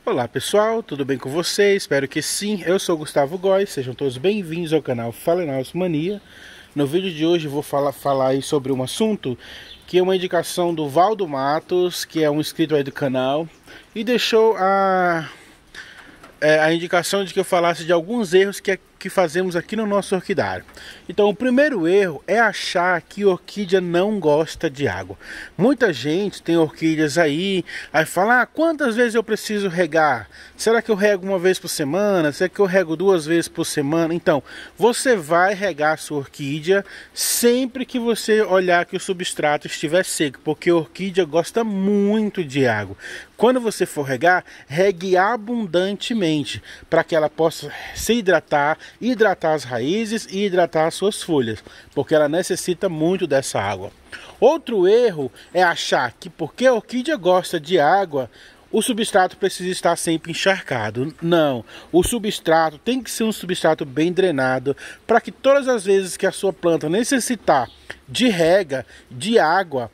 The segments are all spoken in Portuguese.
Olá pessoal, tudo bem com vocês? Espero que sim. Eu sou o Gustavo Góes, sejam todos bem-vindos ao canal Phalaenopsis Mania. No vídeo de hoje eu vou falar aí sobre um assunto que é uma indicação do Valdo Matos, que é um inscrito aí do canal, e deixou a indicação de que eu falasse de alguns erros que fazemos aqui no nosso orquidário. Então o primeiro erro é achar que orquídea não gosta de água. Muita gente tem orquídeas aí fala, quantas vezes eu preciso regar? Será que eu rego uma vez por semana? Será que eu rego 2 vezes por semana? Então, você vai regar a sua orquídea sempre que você olhar que o substrato estiver seco, porque a orquídea gosta muito de água. Quando você for regar, regue abundantemente, para que ela possa se hidratar as raízes e hidratar as suas folhas, porque ela necessita muito dessa água. Outro erro é achar que porque a orquídea gosta de água, o substrato precisa estar sempre encharcado. Não, o substrato tem que ser um substrato bem drenado, para que todas as vezes que a sua planta necessitar de rega, de água,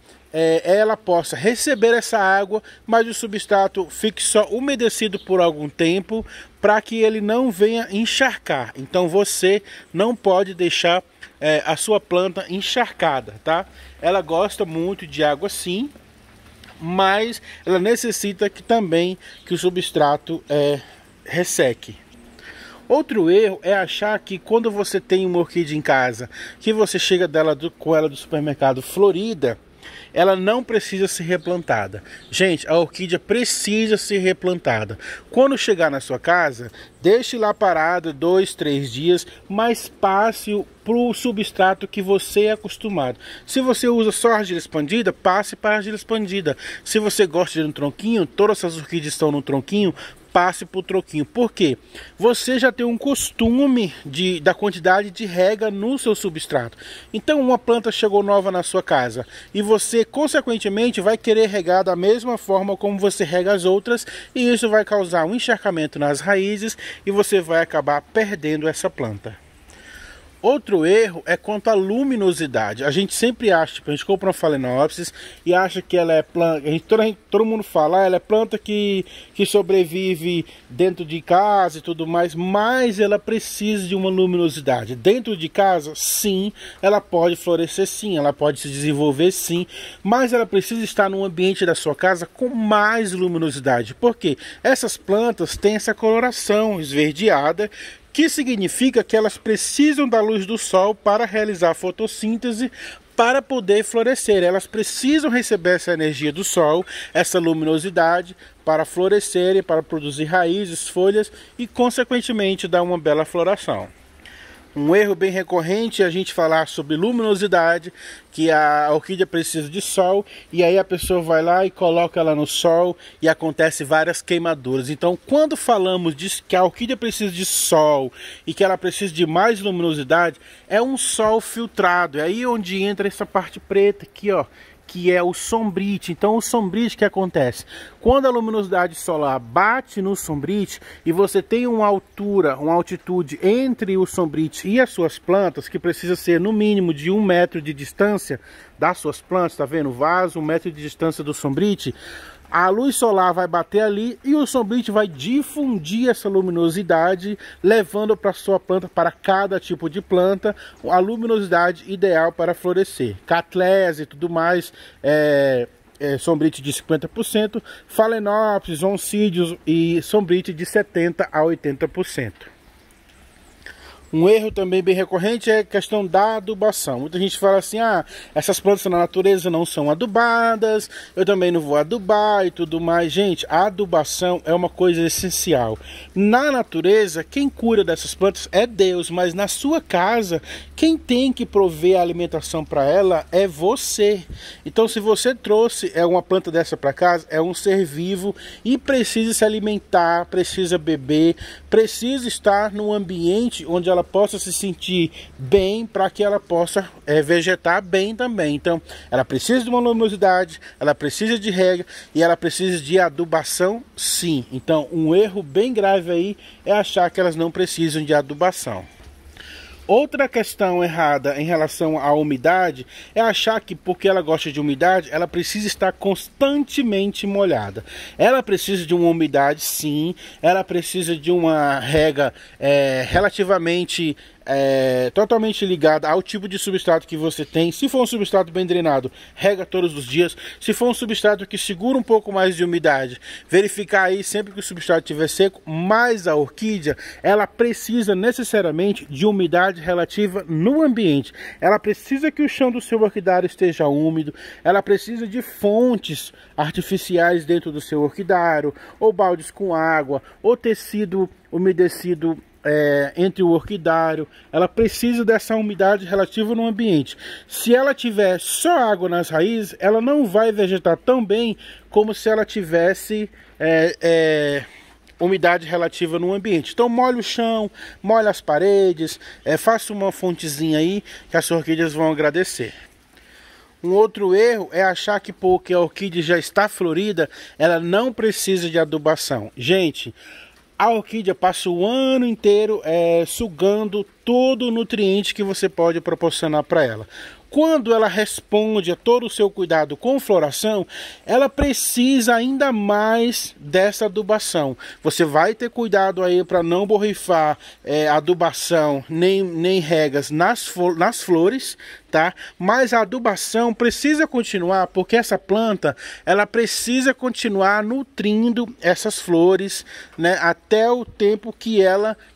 ela possa receber essa água, mas o substrato fique só umedecido por algum tempo, para que ele não venha encharcar. Então você não pode deixar a sua planta encharcada, tá? Ela gosta muito de água sim, mas ela necessita também que o substrato resseque. Outro erro é achar que quando você tem uma orquídea em casa, que você chega com ela do supermercado florida, ela não precisa ser replantada. Gente, a orquídea precisa ser replantada. Quando chegar na sua casa, deixe lá parada 2, 3 dias, mas passe para o substrato que você é acostumado. Se você usa só argila expandida, passe para a argila expandida. Se você gosta de um tronquinho, todas essas orquídeas estão no tronquinho, passe para o tronquinho. Por quê? Você já tem um costume da quantidade de rega no seu substrato. Então uma planta chegou nova na sua casa e você consequentemente vai querer regar da mesma forma como você rega as outras, e isso vai causar um encharcamento nas raízes e você vai acabar perdendo essa planta. Outro erro é quanto à luminosidade. A gente sempre acha, a gente compra uma Phalaenopsis e acha que ela é planta, todo mundo fala, ela é planta que sobrevive dentro de casa e tudo mais, mas ela precisa de uma luminosidade. Dentro de casa, sim, ela pode florescer sim, ela pode se desenvolver sim, mas ela precisa estar no ambiente da sua casa com mais luminosidade. Por quê? Essas plantas têm essa coloração esverdeada, que significa que elas precisam da luz do sol para realizar a fotossíntese, para poder florescer. Elas precisam receber essa energia do sol, essa luminosidade, para florescerem, para produzir raízes, folhas e, consequentemente, dar uma bela floração. Um erro bem recorrente é a gente falar sobre luminosidade, que a orquídea precisa de sol, e aí a pessoa vai lá e coloca ela no sol e acontece várias queimaduras. Então, quando falamos que a orquídea precisa de sol e que ela precisa de mais luminosidade, é um sol filtrado. É aí onde entra essa parte preta aqui, ó, que é o sombrite. Então o sombrite, que acontece? Quando a luminosidade solar bate no sombrite e você tem uma altitude entre o sombrite e as suas plantas, que precisa ser no mínimo de 1 metro de distância das suas plantas, tá vendo? O vaso, 1 metro de distância do sombrite, a luz solar vai bater ali e o sombrite vai difundir essa luminosidade, levando para sua planta, para cada tipo de planta, a luminosidade ideal para florescer. Cattleyas e tudo mais, sombrite de 50%, Phalaenopsis, Oncidium e sombrite de 70% a 80%. Um erro também bem recorrente é a questão da adubação. Muita gente fala assim, essas plantas na natureza não são adubadas, eu também não vou adubar e tudo mais. Gente, a adubação é uma coisa essencial. Na natureza, quem cura dessas plantas é Deus, mas na sua casa, quem tem que prover a alimentação para ela é você. Então, se você trouxe uma planta dessa para casa, é um ser vivo e precisa se alimentar, precisa beber, precisa estar num ambiente onde ela possa se sentir bem, para que ela possa vegetar bem também. Então ela precisa de uma luminosidade, ela precisa de rega e ela precisa de adubação sim. Então um erro bem grave aí é achar que elas não precisam de adubação. Outra questão errada em relação à umidade é achar que porque ela gosta de umidade, ela precisa estar constantemente molhada. Ela precisa de uma umidade, sim, ela precisa de uma rega relativamente totalmente ligada ao tipo de substrato que você tem. Se for um substrato bem drenado, rega todos os dias. Se for um substrato que segura um pouco mais de umidade, verificar aí sempre que o substrato estiver seco. Mas a orquídea, ela precisa necessariamente de umidade relativa no ambiente. Ela precisa que o chão do seu orquidário esteja úmido, ela precisa de fontes artificiais dentro do seu orquidário, ou baldes com água, ou tecido umedecido entre o orquidário. Ela precisa dessa umidade relativa no ambiente. Se ela tiver só água nas raízes, ela não vai vegetar tão bem como se ela tivesse umidade relativa no ambiente. Então molhe o chão, molhe as paredes, faça uma fontezinha aí que as orquídeas vão agradecer. Um outro erro é achar que porque a orquídea já está florida, ela não precisa de adubação. Gente, a orquídea passa o ano inteiro sugando todo o nutriente que você pode proporcionar para ela. Quando ela responde a todo o seu cuidado com floração, ela precisa ainda mais dessa adubação. Você vai ter cuidado aí para não borrifar adubação nem regas nas flores, tá? Mas a adubação precisa continuar, porque essa planta ela precisa continuar nutrindo essas flores, né, até o tempo que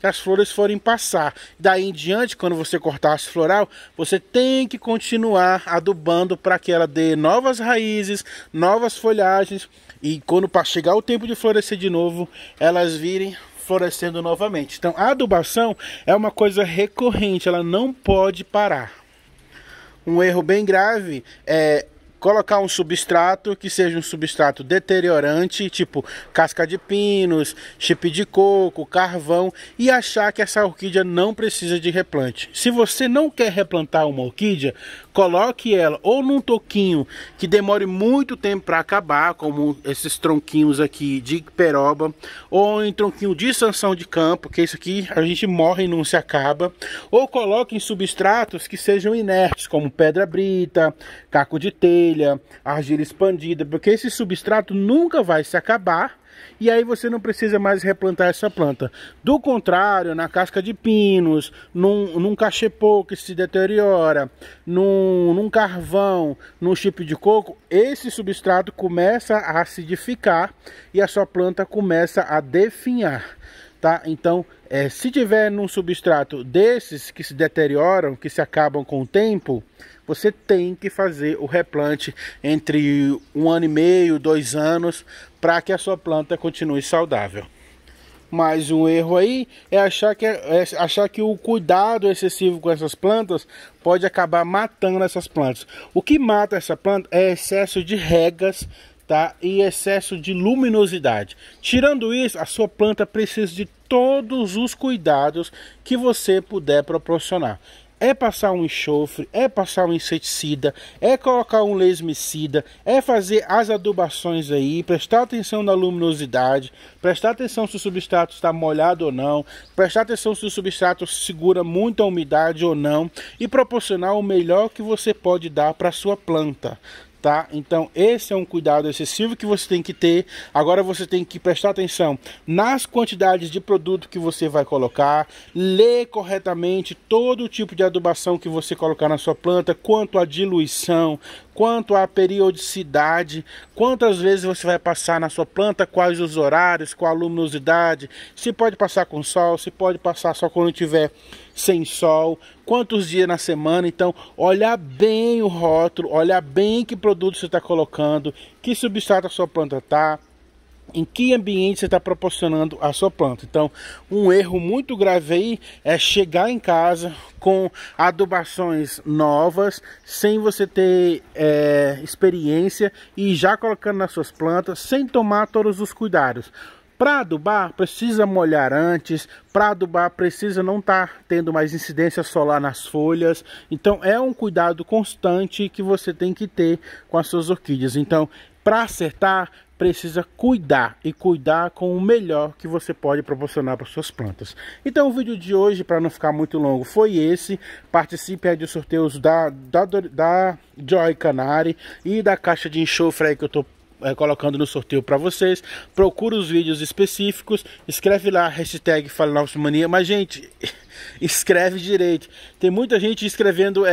as flores forem passar. Daí em diante, quando você cortar as floral, você tem que continuar adubando para que ela dê novas raízes, novas folhagens, e quando chegar o tempo de florescer de novo, elas virem florescendo novamente. Então a adubação é uma coisa recorrente, ela não pode parar. Um erro bem grave é colocar um substrato que seja um substrato deteriorante, tipo casca de pinos, chip de coco, carvão, e achar que essa orquídea não precisa de replante. Se você não quer replantar uma orquídea, coloque ela ou num toquinho que demore muito tempo para acabar, como esses tronquinhos aqui de peroba, ou em tronquinho de sanção de campo, que isso aqui a gente morre e não se acaba, ou coloque em substratos que sejam inertes, como pedra brita, caco de telha, argila expandida, porque esse substrato nunca vai se acabar. E aí você não precisa mais replantar essa planta. Do contrário, na casca de pinos, num cachepô que se deteriora, num carvão, num chip de coco, esse substrato começa a acidificar e a sua planta começa a definhar. Tá? Então, se tiver num substrato desses que se deterioram, que se acabam com o tempo, você tem que fazer o replante entre 1 ano e meio, 2 anos, para que a sua planta continue saudável. Mais um erro aí é achar que o cuidado excessivo com essas plantas pode acabar matando essas plantas. O que mata essa planta é excesso de regas, tá? E excesso de luminosidade. Tirando isso, a sua planta precisa de todos os cuidados que você puder proporcionar. É passar um enxofre, é passar um inseticida, é colocar um lesmicida, é fazer as adubações aí, prestar atenção na luminosidade, prestar atenção se o substrato está molhado ou não, prestar atenção se o substrato segura muita umidade ou não, e proporcionar o melhor que você pode dar para a sua planta. Tá? Então esse é um cuidado excessivo que você tem que ter. Agora você tem que prestar atenção nas quantidades de produto que você vai colocar, ler corretamente todo o tipo de adubação que você colocar na sua planta, quanto à diluição, quanto à periodicidade, quantas vezes você vai passar na sua planta, quais os horários, qual a luminosidade, se pode passar com sol, se pode passar só quando tiver sem sol, quantos dias na semana. Então olhar bem o rótulo, olhar bem que produto você está colocando, que substrato a sua planta está, em que ambiente você está proporcionando a sua planta. Então um erro muito grave aí é chegar em casa com adubações novas, sem você ter experiência, e já colocando nas suas plantas sem tomar todos os cuidados. Para adubar, precisa molhar antes. Para adubar, precisa não estar tendo mais incidência solar nas folhas. Então é um cuidado constante que você tem que ter com as suas orquídeas. Então para acertar, precisa cuidar e cuidar com o melhor que você pode proporcionar para suas plantas. Então o vídeo de hoje, para não ficar muito longo, foi esse. Participe aí dos sorteios da Joy Canary e da caixa de enxofre aí que eu estou colocando no sorteio para vocês. Procura os vídeos específicos, escreve lá hashtag FaleNovosMania, mas gente, escreve direito. Tem muita gente escrevendo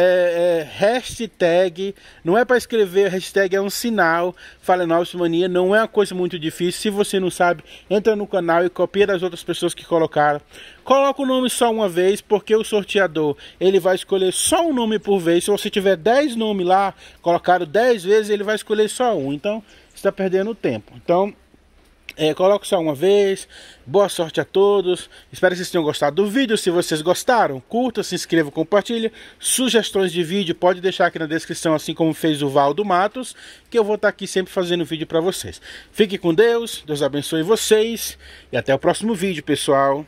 hashtag, não é para escrever, hashtag é um sinal. FaleNovosMania não é uma coisa muito difícil. Se você não sabe, entra no canal e copia das outras pessoas que colocaram. Coloca o nome só uma vez, porque o sorteador ele vai escolher só um nome por vez. Se você tiver 10 nomes lá, colocaram 10 vezes, ele vai escolher só um. Então está perdendo tempo. Então coloque só uma vez. Boa sorte a todos. Espero que vocês tenham gostado do vídeo. Se vocês gostaram, curta, se inscreva, compartilha. Sugestões de vídeo pode deixar aqui na descrição, assim como fez o Valdo Matos, que eu vou estar aqui sempre fazendo vídeo para vocês. Fique com Deus, Deus abençoe vocês e até o próximo vídeo, pessoal.